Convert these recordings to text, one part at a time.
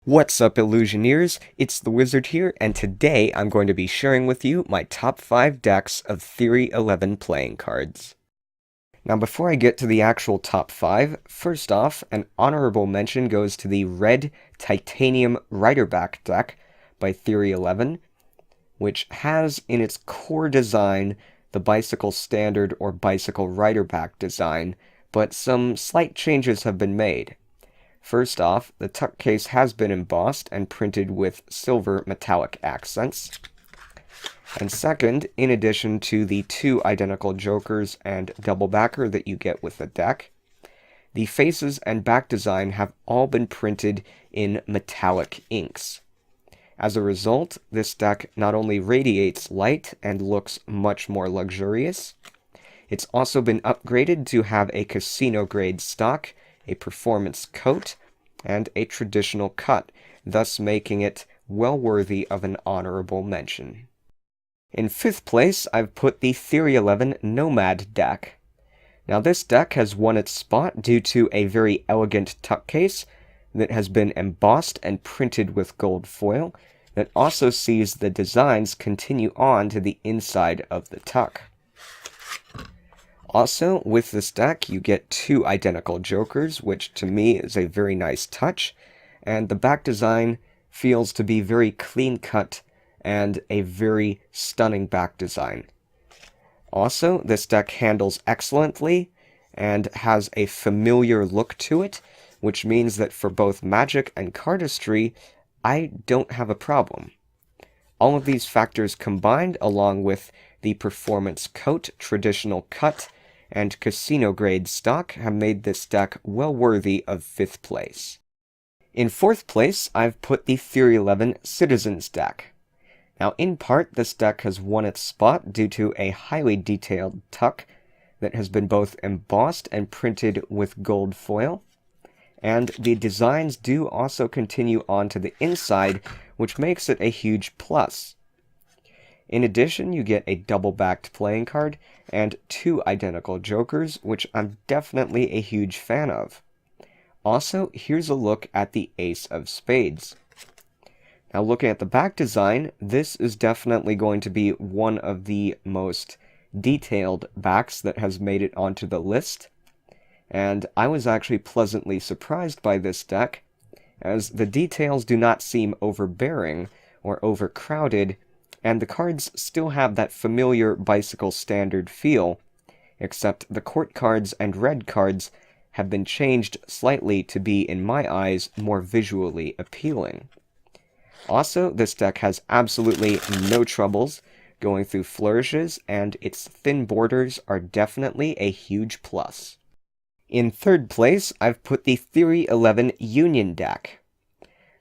What's up, Illusioneers? It's the Wizard here, and today I'm going to be sharing with you my top 5 decks of Theory 11 playing cards. Now, before I get to the actual top 5, first off, an honorable mention goes to the Red Titanium Riderback deck by Theory 11, which has in its core design the Bicycle Standard or Bicycle Riderback design, but some slight changes have been made. First off, the tuck case has been embossed and printed with silver metallic accents. And second, in addition to the 2 identical jokers and double backer that you get with the deck, the faces and back design have all been printed in metallic inks. As a result, this deck not only radiates light and looks much more luxurious, it's also been upgraded to have a casino-grade stock, a performance coat, and a traditional cut, thus making it well worthy of an honorable mention. In 5th place, I've put the Theory 11 Nomad Deck. Now, this deck has won its spot due to a very elegant tuck case that has been embossed and printed with gold foil that also sees the designs continue on to the inside of the tuck. Also, with this deck, you get 2 identical jokers, which to me is a very nice touch, and the back design feels to be very clean-cut and a very stunning back design. Also, this deck handles excellently and has a familiar look to it, which means that for both Magic and cardistry, I don't have a problem. All of these factors combined, along with the performance coat, traditional cut, and casino-grade stock, have made this deck well worthy of 5th place. In 4th place, I've put the Theory 11 Citizens deck. Now, in part, this deck has won its spot due to a highly detailed tuck that has been both embossed and printed with gold foil, and the designs do also continue on to the inside, which makes it a huge plus. In addition, you get a double-backed playing card and 2 identical jokers, which I'm definitely a huge fan of. Also, here's a look at the Ace of Spades. Now, looking at the back design, this is definitely going to be one of the most detailed backs that has made it onto the list, and I was actually pleasantly surprised by this deck, as the details do not seem overbearing or overcrowded, and the cards still have that familiar Bicycle Standard feel, except the court cards and red cards have been changed slightly to be, in my eyes, more visually appealing. Also, this deck has absolutely no troubles going through flourishes, and its thin borders are definitely a huge plus. In 3rd place, I've put the Theory 11 Union deck.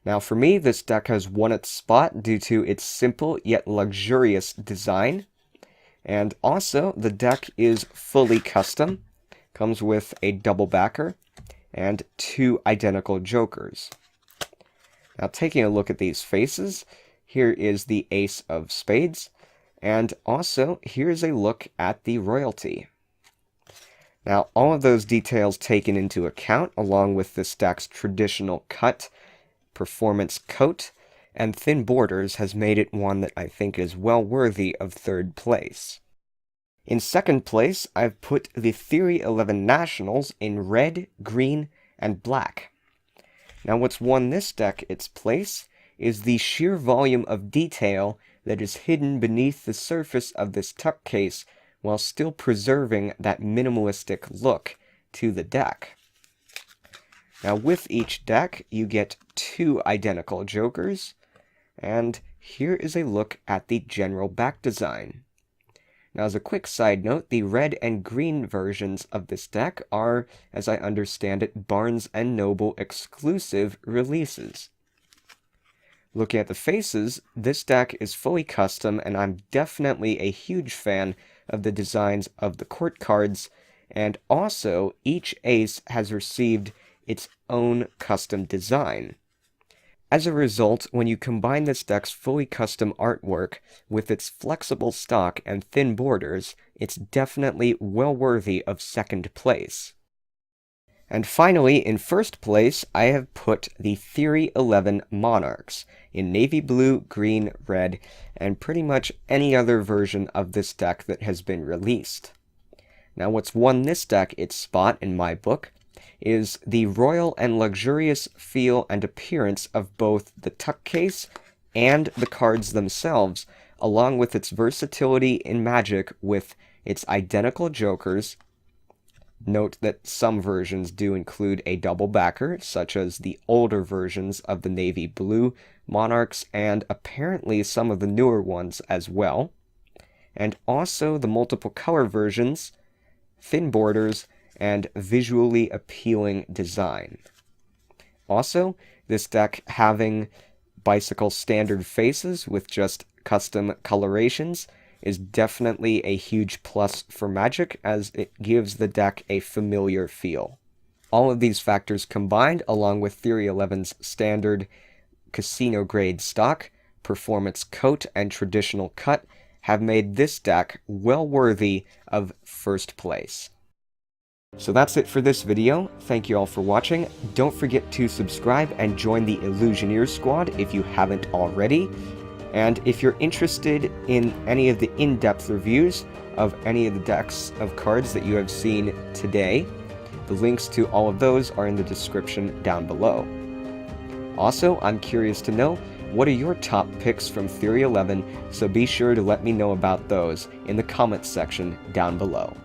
Now, for me, this deck has won its spot due to its simple yet luxurious design, and also the deck is fully custom, comes with a double backer, and 2 identical jokers. Now, taking a look at these faces, here is the Ace of Spades, and also here's a look at the royalty. Now, all of those details taken into account, along with this deck's traditional cut, performance coat, and thin borders, has made it one that I think is well worthy of 3rd place. In 2nd place, I've put the Theory 11 Nationals in red, green, and black. Now, what's won this deck its place is the sheer volume of detail that is hidden beneath the surface of this tuck case while still preserving that minimalistic look to the deck. Now, with each deck, you get 2 identical jokers, and here is a look at the general back design. Now, as a quick side note, the red and green versions of this deck are, as I understand it, Barnes & Noble exclusive releases. Looking at the faces, this deck is fully custom, and I'm definitely a huge fan of the designs of the court cards, and also each ace has received its own custom design. As a result, when you combine this deck's fully custom artwork with its flexible stock and thin borders, it's definitely well worthy of 2nd place. And finally, in first place, I have put the Theory 11 Monarchs in navy blue, green, red, and pretty much any other version of this deck that has been released. Now, what's won this deck its spot in my book is the royal and luxurious feel and appearance of both the tuck case and the cards themselves, along with its versatility in Magic with its identical jokers. Note that some versions do include a double backer, such as the older versions of the navy blue Monarchs and apparently some of the newer ones as well, and also the multiple color versions, thin borders, and visually appealing design. Also, this deck having bicycle standard faces with just custom colorations is definitely a huge plus for Magic, as it gives the deck a familiar feel. All of these factors combined, along with Theory 11's standard casino-grade stock, performance coat, and traditional cut, have made this deck well worthy of first place. So that's it for this video. Thank you all for watching. Don't forget to subscribe and join the Illusioneers squad if you haven't already. And if you're interested in any of the in-depth reviews of any of the decks of cards that you have seen today, the links to all of those are in the description down below. Also, I'm curious to know, what are your top picks from Theory 11, so be sure to let me know about those in the comments section down below.